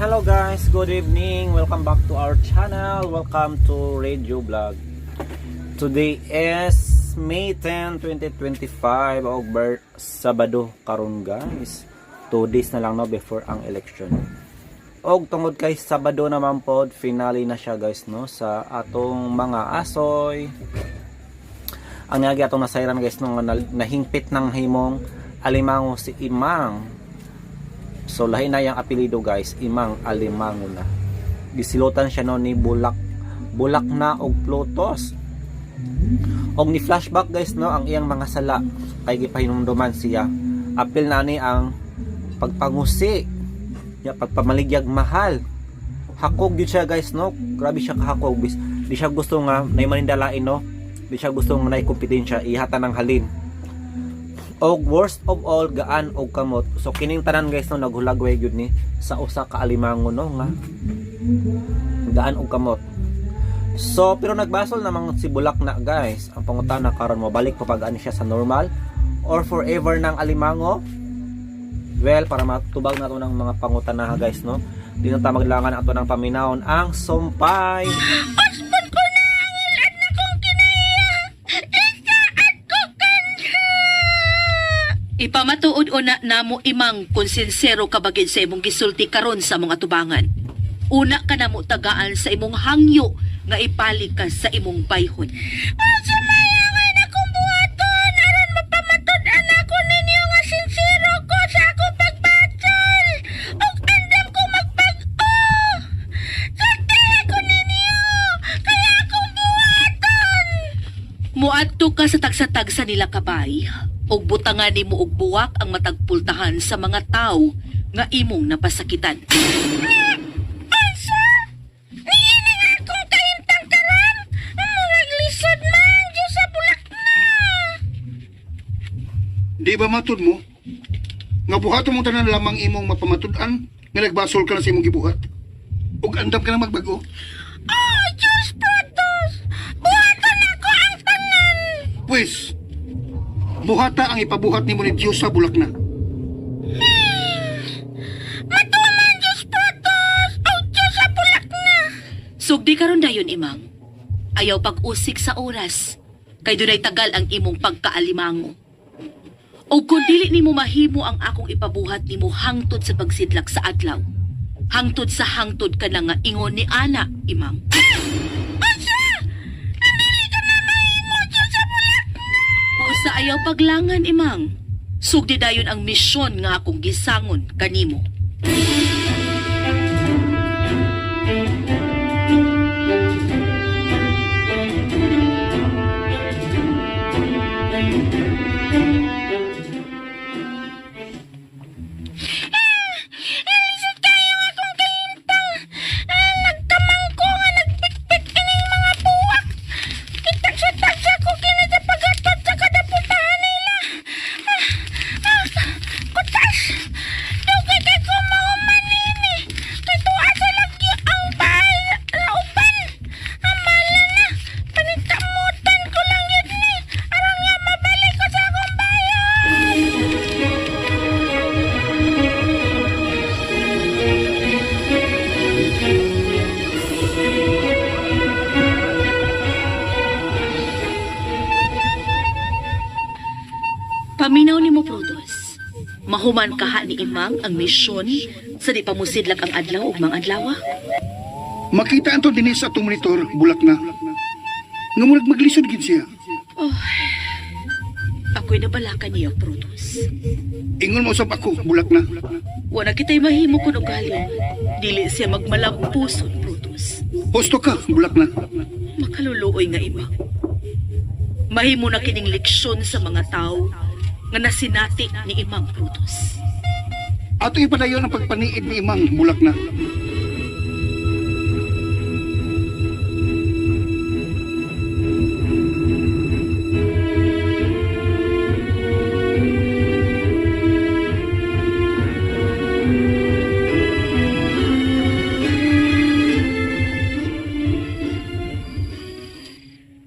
Hello guys, good evening. Welcome back to our channel. Welcome to Radio Vlog. Today is May 10, 2025, Sabado karon guys. 2 days na lang no before ang election. Og tungod kay Sabado naman pod, finale na siya guys no sa atong mga asoy. Ang nagi atong nasayran guys no nahingpit ng himong alimango si Imang. So lahi na yung apelido guys, Imang Alimango na. Gisilutan siya no ni Bulak na og Plutos. Og ni flashback guys no ang iyang mga sala kay gipahinumduman siya. Apil na ni ang pagpangusi, ya pagpamaligyag mahal. Hakog gyud siya guys no. Grabe siya kahakog. Di siya gusto nga nay manindalain no. Di siya gusto nga nay kompetensya ihata ng halin. Og worst of all, gaan og kamot. So kining tanan guys no naghulagway gyud ni sa usa ka alimango no nga gaan og kamot. So pero nagbasol namang si Bulak na guys. Ang pangutana karon mo balik pa pag-ani siya sa normal or forever ng alimango? Well, para matubag nato ng mga pangutana guys no. Di na ta maglangan ato ng paminawon ang sumpay. Ipamatuod una namo Imang kung sincero ka bagid sa imong gisulti karon sa mga tubangan. Una ka namo tagaan sa imong hangyo nga ipalik ka sa imong bayhon. Asa mayangan akong buhaton aron mapamatud-an ako ninyo nga sincero ko sa akong pagbatsol. Og andam ko magpag-o. Sakay ko ninyo kaya akong buhaton. Muadto ka sa tagsa-tagsa nila kabay. Og butangan nimo og buwak ang matagpultahan sa mga tao nga imong napasakitan. Asa? Niining akong kahimtang karam? Mga lisod man, Diyos sa Bulak na! Di ba matud mo? Nga buhaton mo tanan lamang imong mapamatud-an nga nagbasol ka na sa imong gibuhat. Ug andam ka na magbago. Oh, Diyos Protos! Buhaton ako ang tanan! Pues, buhata ang ipabuhat nimo ni Diyos sa Bulak na. Matuman, Diyos Protos! Oh, Diyos sa Bulak na! Sugdi karon dayon, Imang. Ayaw pag-usik sa oras. Kay dunay tagal ang imong pagkaalimango. O kung dili nimo mahimo ang akong ipabuhat nimo hangtod sa pagsidlak sa adlaw. Hangtod sa hangtod ka na nga ingon ni Ana, Imang. Sa ayaw paglangan, Imang. Sugdi dayon ang misyon nga akong gisangon kanimo. Paminaw ni mo, Protos. Mahuman kaha ni Imang ang misyon sa di pa musidlak ang adlaw ug mga adlawa. Makita anto dinhi sa atong monitor, Bulak na. Nga murag maglisod gid siya. Oh, ako'y nabalakan niya, Protos. Ingon mo usab ako, Bulak na. Wala kita'y mahimo kung ugali. Dili siya magmalagpuson, Protos. Husto ka, Bulak na. Makaluluoy nga Imang. Mahimo na kining leksyon sa mga tao nga nasinati ni Imang Protos. Ato ipadayon ang pagpaniid ni Imang, Bulak na.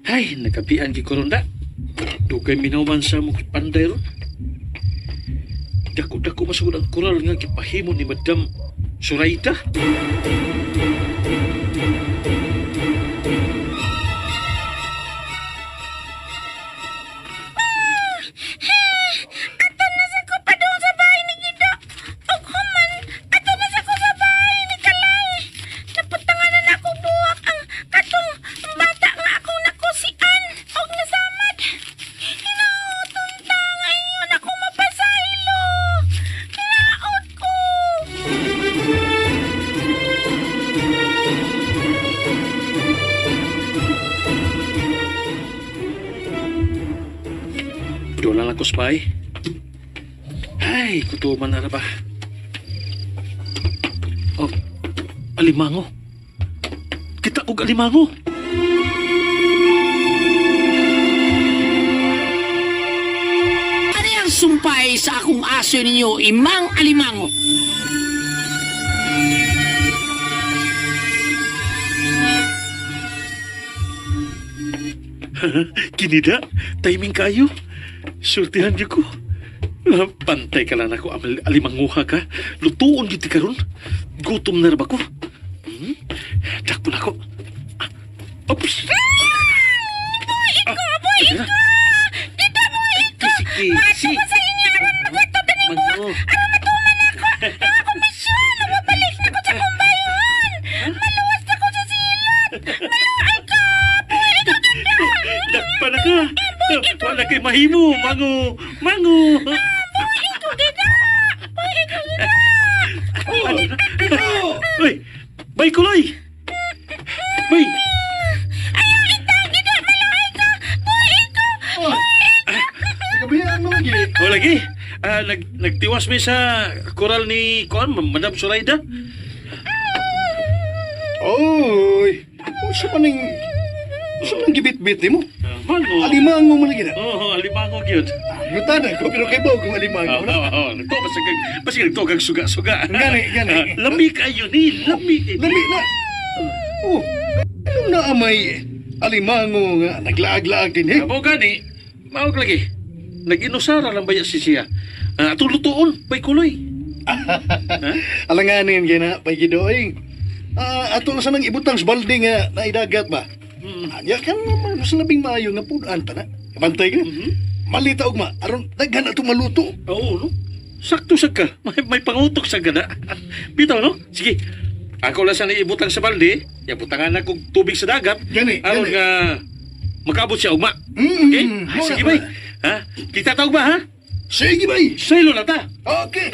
Ay, nagkapian ki koronda. Dugay minawan sa mga panday ron. Dako-dako masugod ang koral nga gipahimo ni Madam Suraida? Doon lang ako, spy. Ay, kutuman na ba? Oh, alimango. Kita og alimango. Ano ang sumpay sa akong aso ninyo, imang alimango? Kinida, timing kayo. Sultihan niyo ko. Pantay ka lang ako, alimanguha ka. Lutuon giti karon. Gutom na ba ko? Dakpo na ako. Oops! Boy ko! Dito mo ito! Mato pa sa inyo! Aron magato ba ni mo? Aron matuman ako! Ako misyon! Mabalik na ko sa kumbayon! Maluwas na ko sa silat! Maluway ka! Boy ko! Dakpa na ka! Wala kay mahimo, mango! Mango! Uy! Bay kuloy! Bay! Kabayaan mo lagi. O lagi? Nagtiwas mi sa koral ni Madam Suraida? Oy! Sa maning... Sa maning gibit-bit mo? Mango? Alimango mo lagi na. Oo, alimango yun. Yutan ko, pero kay Bog kung alimango na. Oo, nagtogag suga-suga. Gani. Lami kayo ni, lami. Lami na. Oh, anong naamay alimango nga naglaag-laag din eh? Amo gani, maog lagi. Nag-inusara lang baya si siya. Atong lutuon, bay kuloy. Alanganin kaya na, Paigidoy. Ato na sanang ibutang sa balde nga naidagat ba? Anya kan naman sa labing maayo nga punan ta na. Bantay ka. Malita og ma, aron daghan ato maluto. Oo, no? Sakto sa ka. May pangutok sa gana. Bitaw, no? Sige. Ako lang sa naibutang sa balde, ibutangan na kong tubig sa dagat. Gani. Aron nga makaabot siya ugma. Okay? Sige, bay. Ha? Kita taog ba, ha? Sige, bay. Saylo na ta. Okay.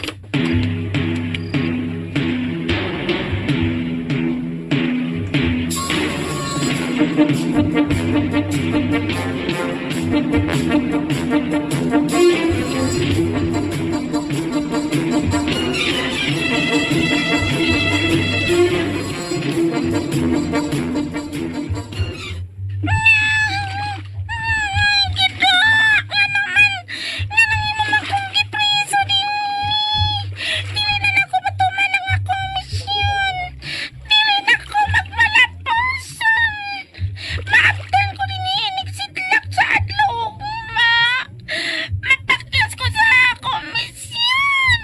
Mataklas ko sa komisyon!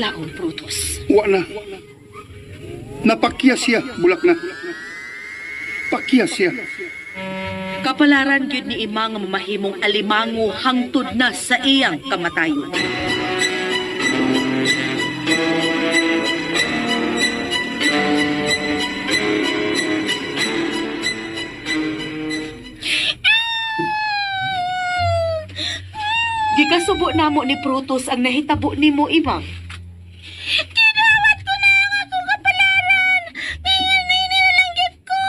laong prutos. Wa na. Napakyas siya, bulak na. Pakyas siya. Kapalaran gyud ni Imang nga mamahimong alimango hangtod na sa iyang kamatayon. Gikasubo namo ni Prutos ang nahitabo nimo, Imang. Kinawat ko na ang akong kapalaran. Nini na lang gid ko.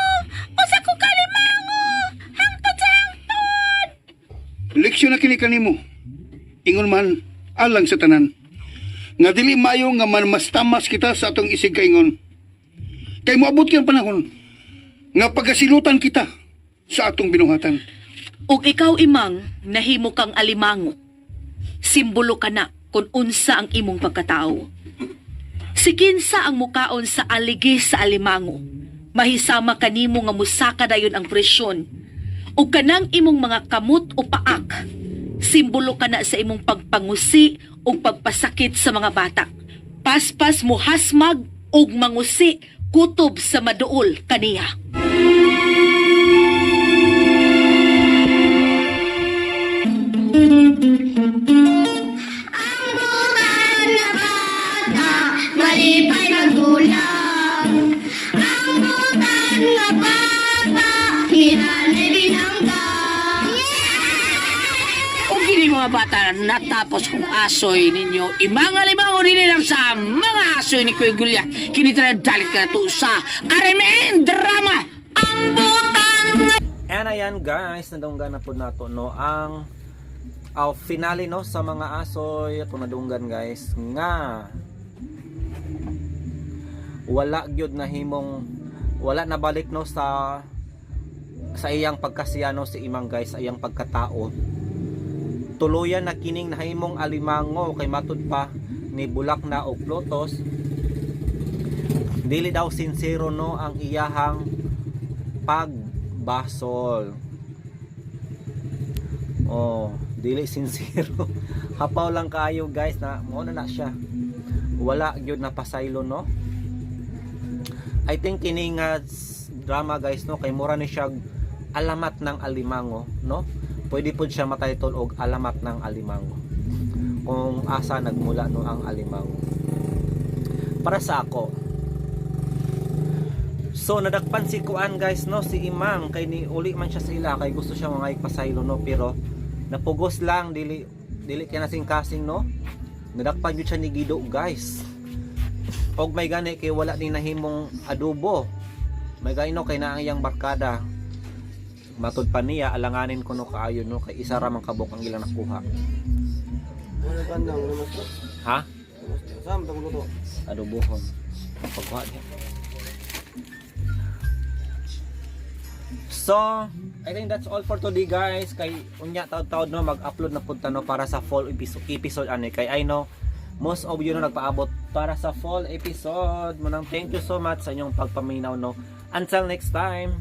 Usa ko kalimango. Hangtod sa hangtod. Leksyon na kini kanimo. Ingon man alang sa tanan. Nga dili mayo nga man mas tamas kita sa atong isig kaingon. Kay moabot kang panahon nga pagasilutan kita sa atong binuhatan. Ug ikaw, Imang, nahimo kang alimango. Simbolo ka na kung unsa ang imong pagkatao. Si kinsa ang mukaon sa aligi sa alimango. Mahisama kanimo nga musaka dayon ang presyon. Ug kanang imong mga kamot o paak. Simbolo ka na sa imong pagpangusi ug pagpasakit sa mga bata. Paspas mo hasmag ug mangusi kutob sa maduol kaniya. Malipay magdulang ang butan nga bata, hinanay binangga. O gini mga bata, natapos kong asoy ninyo, imang alimango rin lang sa mga asoy ni Kuya Gulya. Kinitara dalit ka na to sa Karemen Drama. Ang butan nga And ayan guys, nadunggan na po nato no ang finale no sa mga asoy at nadunggan guys nga wala gyud na himong wala na balik no sa iyang pagkasiya no si Imang guys, sa iyang pagkatao. Tuluyan na kining nahimong alimango kay matud pa ni Bulak na og Prutos. Dili daw sincero no ang iyahang pagbasol. Oh, dili sincero. Hapaw lang kaayo guys na mo na siya. Wala gyud na pasaylo no. I think kining drama guys no kay mura ni siya alamat ng alimango no. Pwede po siya matitle og alamat ng alimango. Kung asa nagmula no ang alimango. Para sa ako. So nadakpan si Kuan guys no si Imang kay ni uli man siya sa ila kay gusto siya mga ipasaylo no pero napugos lang dili kaya nasing kasing no. Nadakpan yun siya ni Guido guys. Og may gani kay wala ni nahimong adobo. May gani no kay na ang iyang barkada. Matud pa niya alanganin ko no kaayo no kay isa ra man kabok ang ilang nakuha. Ha? Adobohon. Pagkuha niya. So, I think that's all for today guys. Kay unya taud-taud no mag-upload na punta no para sa fall episode ani kay I know most of you no nagpaabot para sa fall episode. Manang thank you so much sa inyong pagpaminaw no. Until next time.